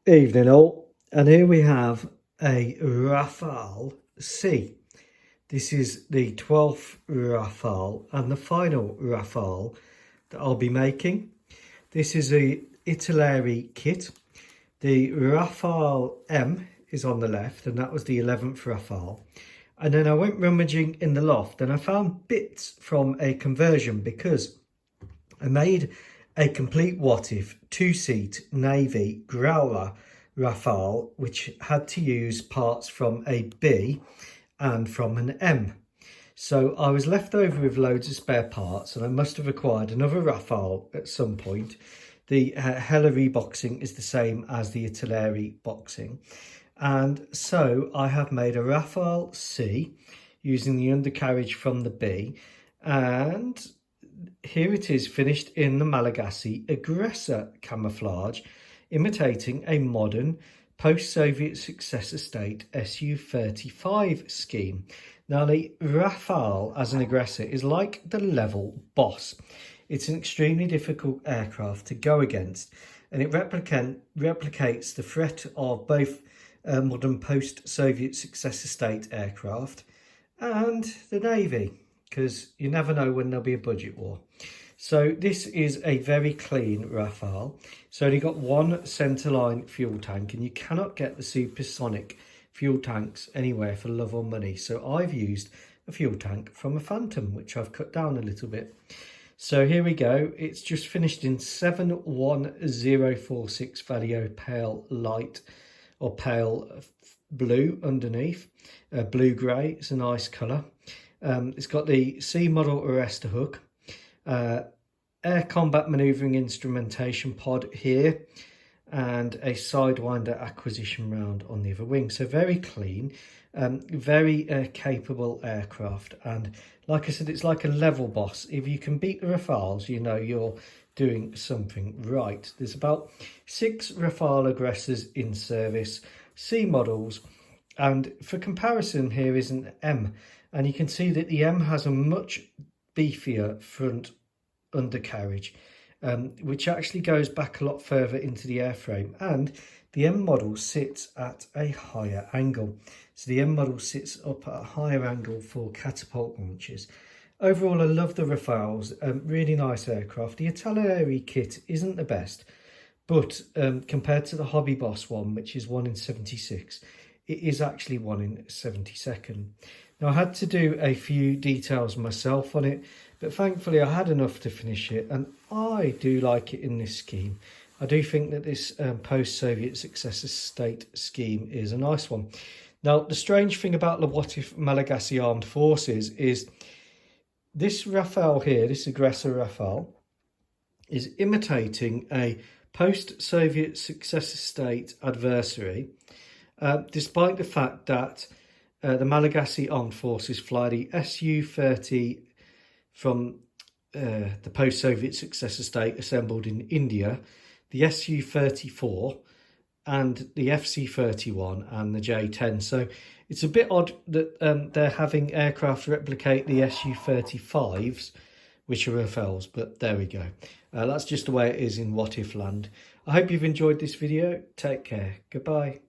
Evening all, and here we have a Rafale C. This is the 12th Rafale and the final Rafale that I'll be making. This is a Italeri kit. The Rafale M is on the left, and that was the 11th Rafale. And then I went rummaging in the loft and I found bits from a conversion because I made a complete what if 2-seat Navy Growler Rafale, which had to use parts from a B and from an M. So I was left over with loads of spare parts, and I must have acquired another Rafale at some point. The Italeri boxing is the same as the Italeri boxing. And so I have made a Rafale C using the undercarriage from the B, and here it is finished in the Malagasy Aggressor camouflage, imitating a modern post-Soviet successor state Su-35 scheme. Now, the Rafale as an aggressor is like the level boss. It's an extremely difficult aircraft to go against, and it replicates the threat of both modern post-Soviet successor state aircraft and the Navy, because you never know when there'll be a budget war. So this is a very clean Rafale. It's only got one centerline fuel tank, and you cannot get the supersonic fuel tanks anywhere for love or money. So I've used a fuel tank from a Phantom, which I've cut down a little bit. So here we go. It's just finished in 71046 Vallejo pale light, or pale blue underneath, blue grey. It's a nice colour. It's got the C model arrestor hook, air combat manoeuvring instrumentation pod here, and a sidewinder acquisition round on the other wing. So very clean, very capable aircraft. And like I said, it's like a level boss. If you can beat the Rafales, you know you're doing something right. There's about 6 Rafale aggressors in service, C models, and for comparison, here is an M. And you can see that the M has a much beefier front undercarriage, which actually goes back a lot further into the airframe. And the M model sits at a higher angle. So the M model sits up at a higher angle for catapult launches. Overall, I love the Rafales, really nice aircraft. The Italeri kit isn't the best, but compared to the Hobby Boss one, which is 1 in 76, it is actually 1 in 72nd. Now, I had to do a few details myself on it, but thankfully I had enough to finish it, and I do like it in this scheme. I do think that this post-Soviet successor state scheme is a nice one. Now, the strange thing about the What If Malagasy Armed Forces is this Rafale here, this Aggressor Rafale, is imitating a post-Soviet successor state adversary, despite the fact that the Malagasy Armed Forces fly the Su-30 from the post-Soviet successor state assembled in India, the Su-34 and the FC-31 and the J-10. So it's a bit odd that they're having aircraft replicate the Su-35s, which are Rafales, but there we go. That's just the way it is in What If land. I hope you've enjoyed this video. Take care. Goodbye.